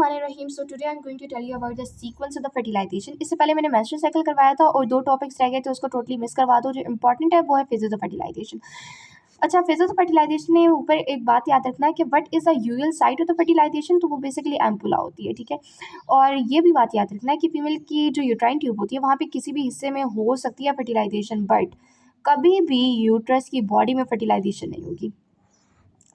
बिस्मिल्लाहिर्रहमानिर्रहीम। So today I am going to tell you about the sequence of the fertilization. इससे पहले मैंने menstrual cycle करवाया था और 2 टॉपिक्स रह गए थे, उसको टोटली मिस करवा दो। जो इंपॉर्टेंट है वो है फेजेस ऑफ फर्टिलाइजेशन। अच्छा, फेजेस ऑफ फर्टिलाइजेशन में ऊपर एक बात याद रखना है कि what is the usual site of the fertilization, तो वो बेसिकली एम्पुला होती है, ठीक है। और ये भी बात याद रखना है कि फीमेल की जो यूट्राइन ट्यूब होती है वहाँ पे किसी भी हिस्से में हो सकती है फर्टिलाइजेशन, बट कभी भी यूट्रस की बॉडी में फर्टिलाइजेशन नहीं होगी।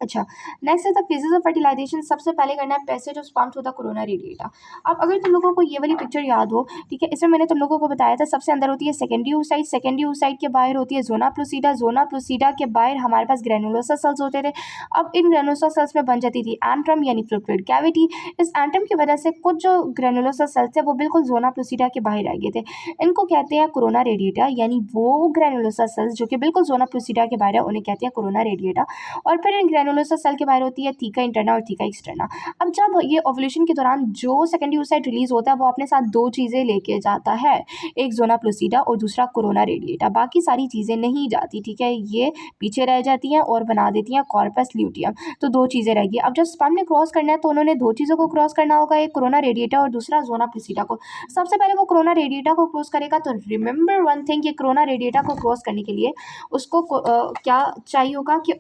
अच्छा, नेक्स्ट है द फेजेस ऑफ फर्टिलाइजेशन। सबसे पहले करना है passage of sperm through the corona radiata. अब अगर तुम लोगों को ये वाली पिक्चर याद हो, ठीक है, इसमें मैंने तुम लोगों को बताया था सबसे अंदर होती है सेकेंडरी oocyte, सेकेंडरी oocyte के बाहर होती है जोना प्लूसिडा, जोना प्लूसिडा के बाहर हमारे पास ग्रेनुलोसा सेल्स होते थे। अब इन ग्रेनुलोसा सेल्स में बन जाती थी एंट्रम यानी फ्लूइड कैविटी। इस एंट्रम की वजह से कुछ जो ग्रेनुलोसा सेल्स थे वो बिल्कुल जोना प्लूसिडा के बाहर रह गए थे। इनको कहते हैं कोरोना रेडिएटा, यानी वो ग्रेनुलोसा सेल्स जो कि बिल्कुल जोना प्लूसिडा के बाहर है उन्हें कहते हैं कोरोना रेडिएटा। और फिर इन ग्रेनुलोसा सेल के बाहर होती है थीका इंटरना और थीका एक्सटर्ना। अब जब ये ओव्यूलेशन के दौरान जो सेकेंडरी oocyte रिलीज होता है वो अपने साथ 2 चीज़ें लेके जाता है, एक जोना प्लूसिडा और दूसरा कोरोना रेडिएटा। बाकी सारी चीज़ें नहीं जाती, ठीक है, ये पीछे रह जाती हैं और बना देती हैं कॉर्पस ल्यूटियम। तो 2 चीज़ें रहेगी। अब जब स्पर्म ने क्रॉस करना है तो उन्होंने 2 चीज़ों को क्रॉस करना होगा, एक कोरोना रेडिएटा और दूसरा जोना प्लूसिडा को। सबसे पहले वो कोरोना रेडिएटा को क्रॉस करेगा, तो रिमेंबर वन थिंग, ये कोरोना रेडिएटा को क्रॉस करने के लिए उसको क्या चाहिए होगा कि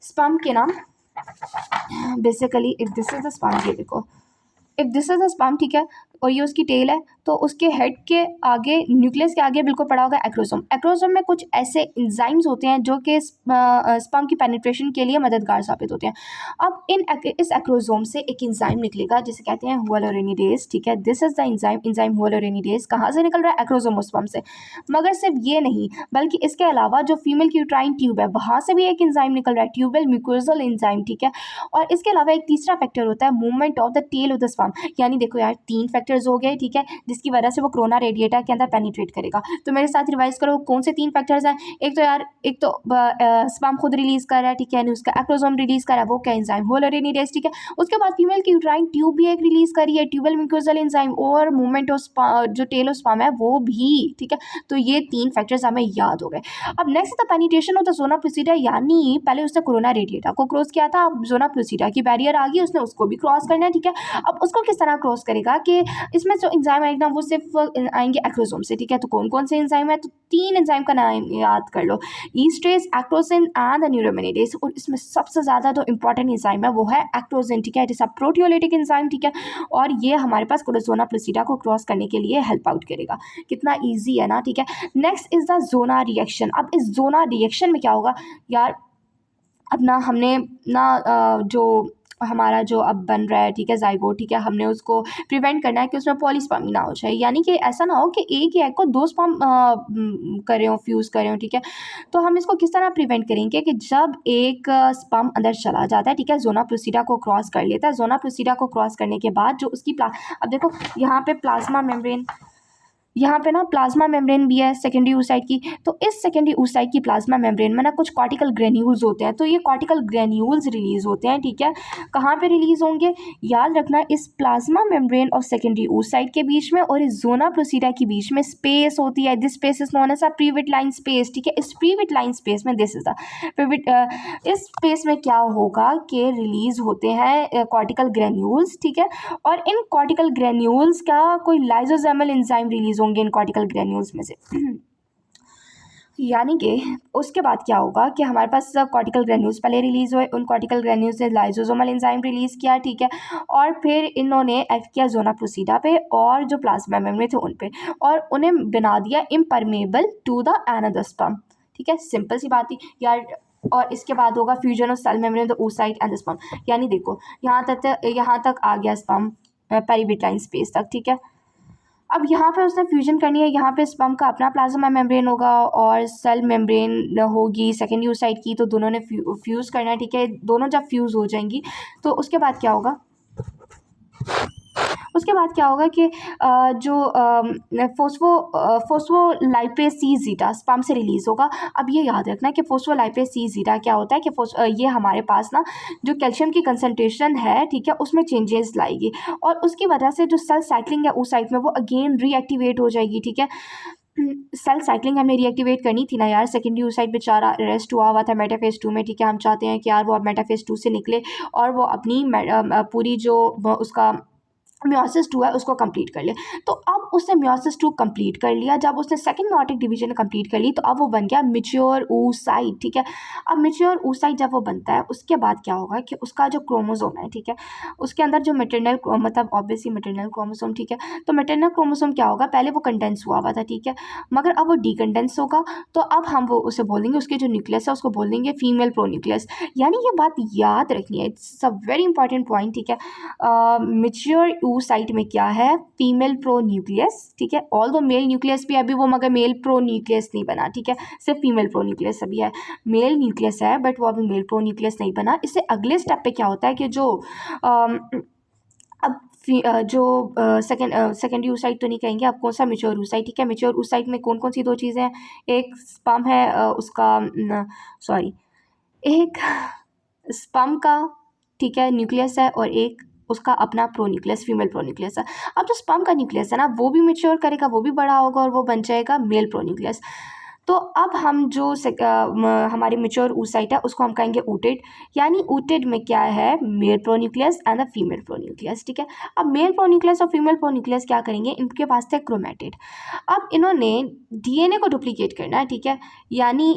स्पर्म के नाम basically if this is the sperm, ये देखो, if this is the sperm, ठीक है, और ये उसकी टेल है, तो उसके हेड के आगे, न्यूक्लियस के आगे बिल्कुल पड़ा होगा एक्रोसोम। एक्रोसोम में कुछ ऐसे एंजाइम्स होते हैं जो कि स्पर्म की पेनिट्रेशन के लिए मददगार साबित होते हैं। अब इस एक्रोसोम से एक एंजाइम निकलेगा जिसे कहते हैं हुआलुरोनिडेज, ठीक है। This is the enzyme hyaluronidase. कहाँ से निकल रहा है? एक्रोसोम स्पर्म से। मगर सिर्फ ये नहीं, बल्कि इसके अलावा जो फीमेल की यूट्राइन ट्यूब है वहाँ से भी एक एंजाइम निकल रहा है, ट्यूबल म्यूकोजल एंजाइम, ठीक है। और इसके अलावा एक तीसरा फैक्टर होता है movement of the tail of the sperm. यानी देखो यार, 3 फैक्टर्स हो गए, ठीक है, जिसकी वजह से वो कोरोना रेडिएटा के अंदर पेनिट्रेट करेगा। तो मेरे साथ रिवाइज करो, कौन से 3 फैक्टर्स हैं? एक तो स्पर्म खुद रिलीज कर रहा है, ठीक है, यानी उसका एक्रोसोम रिलीज कर रहा है, वो क्या एंजाइम? हुआलुरोनिडेज, ठीक है। उसके बाद फीमेल की यूट्राइन ट्यूब भी एक रिलीज करी है, ट्यूबल म्यूकोजल एंजाइम, और मूवमेंट ऑफ जो टेल ऑफ स्पर्म है वो भी, ठीक है। तो ये 3 फैक्टर्स हमें याद हो गए। अब next the penetration of the zona pellucida, यानी पहले उसने कोरोना रेडिएटा को क्रॉस किया था, अब जोना प्लूसिडा की बैरियर आ गई, उसने उसको भी क्रॉस करना है, ठीक है। अब उसको किस तरह क्रॉस करेगा कि इसमें जो एंजाइम आएगा वो सिर्फ आएंगे एक्रोसोम से, ठीक है। तो कौन कौन से एंजाइम है? तो 3 एंजाइम का नाम याद कर लो, ईस्ट्रेज, एक्टोसिन एंड न्यूरोमिनेडेज। और इसमें सबसे ज़्यादा जो इंपॉर्टेंट एंजाइम है वो है एक्टोसिन, ठीक है, it is a proteolytic enzyme, ठीक है। और ये हमारे पास जोना प्लूसिडा को क्रॉस करने के लिए हेल्प आउट करेगा। कितना ईजी है ना, ठीक है। Next is the zona reaction. अब इस जोना रिएक्शन में क्या होगा यार, अब ना हमने ना जो हमारा जो अब बन रहा है, ठीक है, जाइगोट, ठीक है, हमने उसको प्रिवेंट करना है कि उसमें पॉलीस्पर्मी ना हो जाए, यानी कि ऐसा ना हो कि एक ही एग को 2 स्पर्म कर रहे हो, फ्यूज़ कर रहे हो, ठीक है। तो हम इसको किस तरह प्रिवेंट करेंगे कि जब एक स्पर्म अंदर चला जाता है, ठीक है, जोना प्लूसिडा को क्रॉस कर लेता है, जोना प्लूसिडा को क्रॉस करने के बाद जो उसकी अब देखो यहाँ पे प्लाज्मा मेम्ब्रेन, यहाँ पे ना प्लाज्मा मेम्ब्रेन भी है सेकेंडरी oocyte की। तो इस सेकेंडरी oocyte की प्लाज्मा मेम्ब्रेन में ना कुछ कॉर्टिकल ग्रेन्यूल्स होते हैं, तो ये कॉर्टिकल ग्रेन्यूल्स रिलीज होते हैं, ठीक है। कहाँ पे रिलीज होंगे? याद रखना, इस प्लाज्मा मेम्ब्रेन और सेकेंडरी oocyte के बीच में और इस जोना प्लूसिडा के बीच में स्पेस होती है। This space is known as a perivitelline space, ठीक है। इस प्रीविट लाइन स्पेस में दिस इज द प्रीविट, इस स्पेस में क्या होगा कि रिलीज होते हैं कॉर्टिकल ग्रेन्यूल्स, ठीक है। और इन कॉर्टिकल ग्रेन्यूल्स का कोई लाइजोसोमल एंजाइम रिलीज होंगे इन कॉर्टिकल ग्रेन्यूल्स में से। यानी कि उसके बाद क्या होगा कि हमारे पास कॉर्टिकल ग्रेन्यूल्स पहले रिलीज हुए, उन कॉर्टिकल ग्रेन्यूल्स ने लाइजोसोमल एंजाइम रिलीज किया, ठीक है। और फिर इन्होंने एक्ट किया जोना प्लूसिडा पे और जो प्लाज्मा मेम्ब्रेन थे उन पे, और उन्हें बना दिया impermeable to the another sperm, ठीक है। सिंपल सी बात थी यार। और इसके बाद होगा fusion of cell membrane the oocyte and the sperm, यानी देखो यहाँ तक आ गया स्पर्म पेरिविटाइन स्पेस तक, ठीक है। अब यहाँ पे उसने फ्यूजन करनी है, यहाँ पे स्पर्म का अपना प्लाज्मा मेम्ब्रेन होगा और सेल मेम्ब्रेन होगी सेकेंडरी oocyte की, तो दोनों ने फ्यूज़ करना है, ठीक है। दोनों जब फ्यूज़ हो जाएंगी तो उसके बाद क्या होगा, उसके बाद क्या होगा कि जो फोस्फोलाइपेज सी जीटा स्पर्म से रिलीज़ होगा। अब ये याद रखना कि फोस्फोलाइपेज सी जीटा क्या होता है कि ये हमारे पास ना जो कैल्शियम की कंसनट्रेशन है, ठीक है, उसमें चेंजेस लाएगी और उसकी वजह से जो सेल साइकिलिंग है उस साइड में वो अगेन रीएक्टिवेट हो जाएगी, ठीक है। सेल साइक्लिंग हमें रीएक्टिवेट करनी थी ना यार। सेकेंडरी oocyte बेचारा अरेस्ट हुआ था मेटाफेज 2 में, ठीक है। हम चाहते हैं कि यार वो अब मेटाफेज 2 से निकले और वो अपनी पूरी जो उसका मियोसिस 2 है उसको कंप्लीट कर ले। तो अब उसने मियोसिस 2 कंप्लीट कर लिया। जब उसने सेकंड मियोटिक डिवीजन कंप्लीट कर ली तो अब वो बन गया मैच्योर oocyte, ठीक है। अब मैच्योर oocyte जब वो बनता है उसके बाद क्या होगा कि उसका जो क्रोमोसोम है, ठीक है, उसके अंदर जो मैटरनल मतलब ऑब्वियसली मैटरनल क्रोमोसोम, ठीक है। तो मैटरनल क्रोमोसोम क्या होगा, पहले वो कंडेंस हुआ था, ठीक है, मगर अब वो डीकंडेंस होगा। तो अब हम वो उसे बोल देंगे, उसके जो न्यूक्लियस है उसको बोल देंगे फीमेल प्रोन्यूक्लियस। यानी ये बात याद रखनी है, it's a very important point, ठीक है। मैच्योर oocyte में क्या है, फीमेल प्रोन्यूक्लियस, ठीक है। ऑल दो मेल न्यूक्लियस भी अभी वो मगर मेल प्रोन्यूक्लियस नहीं बना, ठीक है, सिर्फ फीमेल प्रोन्यूक्लियस अभी है। मेल न्यूक्लियस है बट वो अभी मेल प्रोन्यूक्लियस नहीं बना। इससे अगले स्टेप पे क्या होता है कि जो अब जो सेकेंडरी oocyte तो नहीं कहेंगे, अब कौन सा मैच्योर oocyte, ठीक है। मैच्योर oocyte में कौन कौन सी दो चीज़ें हैं, एक स्पर्म है उसका सॉरी एक स्पर्म का, ठीक है, न्यूक्लियस है और एक उसका अपना प्रोन्यूक्लियस, फीमेल प्रोन्यूक्लियस है। अब जो स्पर्म का न्यूक्लियस है ना वो भी मैच्योर करेगा, वो भी बड़ा होगा और वो बन जाएगा मेल प्रोन्यूक्लियस। तो अब हम जो हमारी मैच्योर oocyte है उसको हम कहेंगे ooted। यानी ooted में क्या है, male pronucleus and the female pronucleus, ठीक है। अब मेल प्रोन्यूक्लियस और फीमेल प्रोन्यूक्लियस क्या करेंगे, इनके पास थे क्रोमेटिड। अब इन्होंने डीएनए को डुप्लीकेट करना है, ठीक है। यानी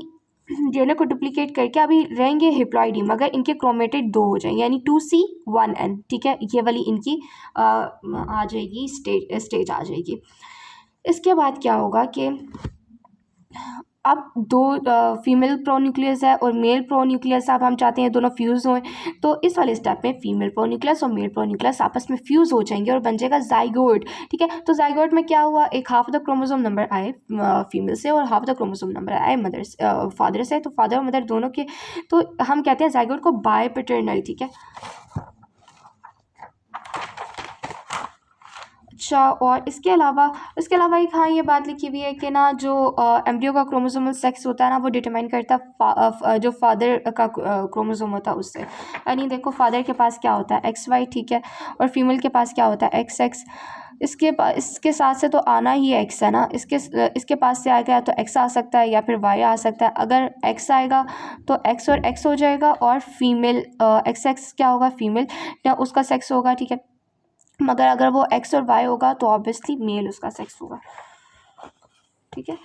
डीएनए को डुप्लीकेट करके अभी रहेंगे हिप्लॉइड ही, मगर इनके क्रोमेटिड 2 हो जाएंगे, यानी 2C1N, ठीक है। ये वाली इनकी आ जाएगी स्टेज आ जाएगी। इसके बाद क्या होगा कि अब दो फीमेल प्रोन्यूक्लियस है और मेल प्रोन्यूक्लियस, अब हम चाहते हैं दोनों फ्यूज़ हों। तो इस वाले स्टेप में फीमेल प्रोन्यूक्लियस और मेल प्रोन्यूक्लियस आपस में फ्यूज़ हो जाएंगे और बन जाएगा जाइगोट, ठीक है। तो जाइगोट में क्या हुआ, एक हाफ द क्रोमोसोम नंबर आए फीमेल से और हाफ द क्रोमोसोम नंबर आए मदर फादर से। तो फादर और मदर दोनों के, तो हम कहते हैं जाइगोट को बाय पैटर्नल, ठीक है। अच्छा, और इसके अलावा एक हाँ ये बात लिखी हुई है कि ना जो एम्ब्रियो का क्रोमोसोमल सेक्स होता है ना वो डिटरमाइन करता है जो फादर का क्रोमोसोम होता है उससे। यानी देखो फादर के पास क्या होता है XY, ठीक है, और फीमेल के पास क्या होता है XX। इसके साथ से तो आना ही X है ना, इसके पास से आएगा तो X आ सकता है या फिर Y आ सकता है। अगर X आएगा तो X और X हो जाएगा और फीमेल XX क्या होगा, फीमेल या उसका सेक्स होगा, ठीक है। मगर अगर वो X और Y होगा तो ऑब्वियसली मेल उसका सेक्स होगा, ठीक है।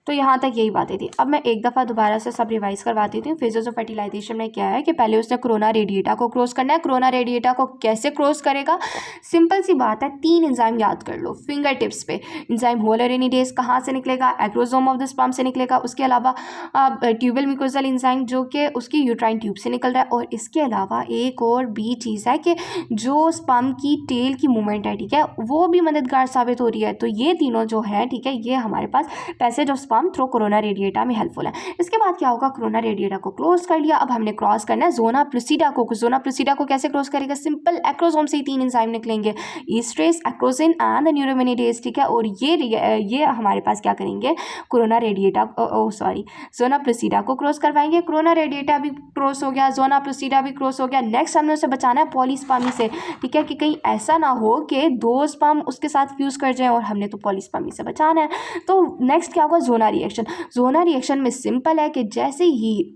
तो यहाँ तक यही बातें थी। अब मैं एक दफ़ा दोबारा से सब रिवाइज करवा देती हूँ। फेजेस ऑफ फर्टिलाइजेशन में क्या है कि पहले उसने कोरोना रेडिएटा को क्रॉस करना है। कोरोना रेडिएटा को कैसे क्रॉस करेगा, सिंपल सी बात है, 3 एंजाइम याद कर लो फिंगर टिप्स पे। एंजाइम होलोरेनिडेज कहाँ से निकलेगा, एक्रोसोम ऑफ द स्पर्म से निकलेगा। उसके अलावा ट्यूबल म्यूकोजल एंजाइम जो कि उसकी यूट्राइन ट्यूब से निकल रहा है। और इसके अलावा एक और भी चीज़ है कि जो स्पर्म की टेल की मूवमेंट है, ठीक है, वो भी मददगार साबित हो रही है। तो ये तीनों जो है, ठीक है, ये हमारे पास passage of sperm through corona radiata में हेल्पफुल है। इसके बाद क्या होगा, कोरोना रेडिएटा को क्लोज कर लिया। अब हमने क्रॉस करना है जोना प्लूसिडा को। जोना प्लूसिडा को कैसे क्रॉस करेगा, सिंपल, एक्रोसोम से ही 3 एंजाइम निकलेंगे, ईस्ट्रेस, एक्रोसिन एंड न्यूरोमिनिडेज, ठीक है। और ये हमारे पास क्या करेंगे, कोरोना रेडिएटा जोना प्लूसिडा को क्रॉस करवाएंगे। कोरोना रेडिएटा भी क्रॉस हो गया, जोना प्लूसिडा भी क्रॉस हो गया। नेक्स्ट हमने उसे बचाना है पॉलीस्पर्मी से, ठीक है, कि कहीं ऐसा ना हो कि 2 स्पर्म उसके साथ फ्यूज कर जाए और हमने तो पॉलीस्पर्मी से बचाना है। तो नेक्स्ट क्या होगा, जोना रिएक्शन। जोना रिएक्शन में सिंपल है कि जैसे ही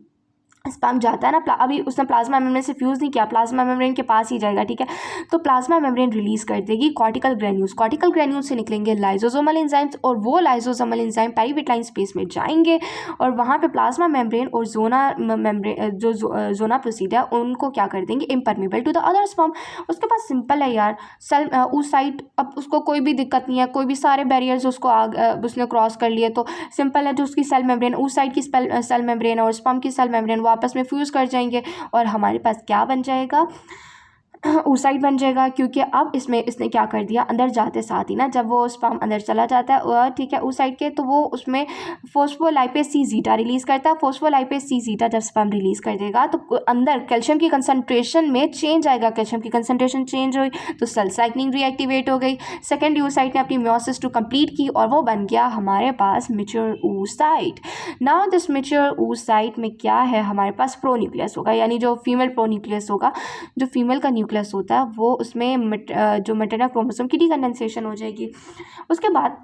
स्पर्म जाता है ना, अभी उसने प्लाज्मा मेम्ब्रेन से फ्यूज़ नहीं किया, प्लाज्मा मेम्ब्रेन के पास ही जाएगा, ठीक है। तो प्लाज्मा मेम्ब्रेन रिलीज कर देगी कॉर्टिकल ग्रेन्यूल्स। कॉर्टिकल ग्रेन्यूल्स से निकलेंगे लाइसोसोमल एंजाइम्स और वो लाइसोसोमल एंजाइम पेरिविटाइन स्पेस में जाएंगे और वहाँ पे प्लाज्मा मेम्ब्रेन और जोना मेम्ब्रेन जो जोना प्लूसिडा उनको क्या कर देंगे, impermeable to the other sperm. उसके पास सिंपल है यार, सेल oocyte, अब उसको कोई भी दिक्कत नहीं है, कोई भी सारे बैरियर्स उसने क्रॉस कर लिए। तो सिंपल है, जो उसकी सेल मेम्ब्रेन oocyte की सेल मेम्ब्रेन और स्पर्म की सेल मेम्ब्रेन आपस में फ्यूज़ कर जाएंगे और हमारे पास क्या बन जाएगा, oocyte बन जाएगा। क्योंकि अब इसने क्या कर दिया, अंदर जाते साथ ही ना, जब वो स्पर्म अंदर चला जाता है और ठीक है oocyte के, तो वो उसमें फोस्फोलाइपेज सी जीटा रिलीज़ करता है। फोस्फोलाइपेज सी जीटा जब स्पर्म रिलीज़ कर देगा तो अंदर कैल्शियम की कंसनट्रेशन में चेंज आएगा। कैल्शियम की कंसनट्रेशन चेंज हुई तो सेल साइक्लिंग रीएक्टिवेट हो गई। सेकेंड oocyte ने अपनी मियोसिस 2 कंप्लीट की और वो बन गया हमारे पास mature oocyte। Now this mature oocyte में क्या है, हमारे पास प्रोन्यूक्लियस होगा, यानी जो फीमेल प्रोन्यूक्लियस होगा, जो फीमेल का न्यूक्लियस होता है वो उसमें जो मैटरनल क्रोमोसोम की डीकंडेंसेशन हो जाएगी। उसके बाद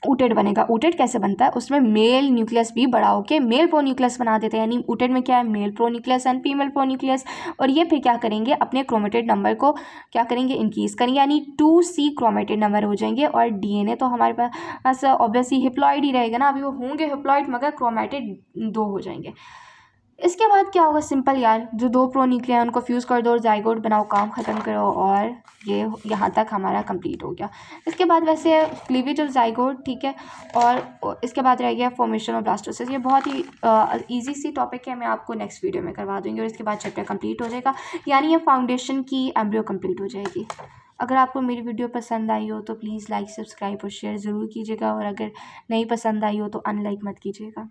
ऊटेड बनेगा। ऊटेड कैसे बनता है, उसमें मेल न्यूक्लियस भी बड़ा होके मेल प्रोन्यूक्लियस बना देते हैं, यानी ऊटेड में क्या है, male pronucleus and female pronucleus. और ये फिर क्या करेंगे, अपने क्रोमेटेड नंबर को क्या करेंगे, इंक्रीज करेंगे, यानी 2C क्रोमेटेड नंबर हो जाएंगे। और डीएनए तो हमारे पास ऑब्वियसली हिप्लॉइड ही रहेगा ना, अभी वो होंगे हिप्लॉइड मगर क्रोमेटेड 2 हो जाएंगे। इसके बाद क्या होगा, सिंपल यार, जो 2 प्रोन्यूक्लिया है उनको फ्यूज़ कर दो और जाइगोट बनाओ, काम ख़त्म करो, और ये यहाँ तक हमारा कंप्लीट हो गया। इसके बाद वैसे क्लीवेज ऑफ जाइगोट, ठीक है, और इसके बाद रह गया फॉर्मेशन ऑफ ब्लास्टोसिस। ये बहुत ही ईजी सी टॉपिक है, मैं आपको नेक्स्ट वीडियो में करवा दूँगी और इसके बाद चैप्टर कंप्लीट हो जाएगा, यानी ये फाउंडेशन की एम्ब्रियो कंप्लीट हो जाएगी। अगर आपको मेरी वीडियो पसंद आई हो तो प्लीज़ लाइक, सब्सक्राइब और शेयर ज़रूर कीजिएगा, और अगर नहीं पसंद आई हो तो अनलाइक मत कीजिएगा।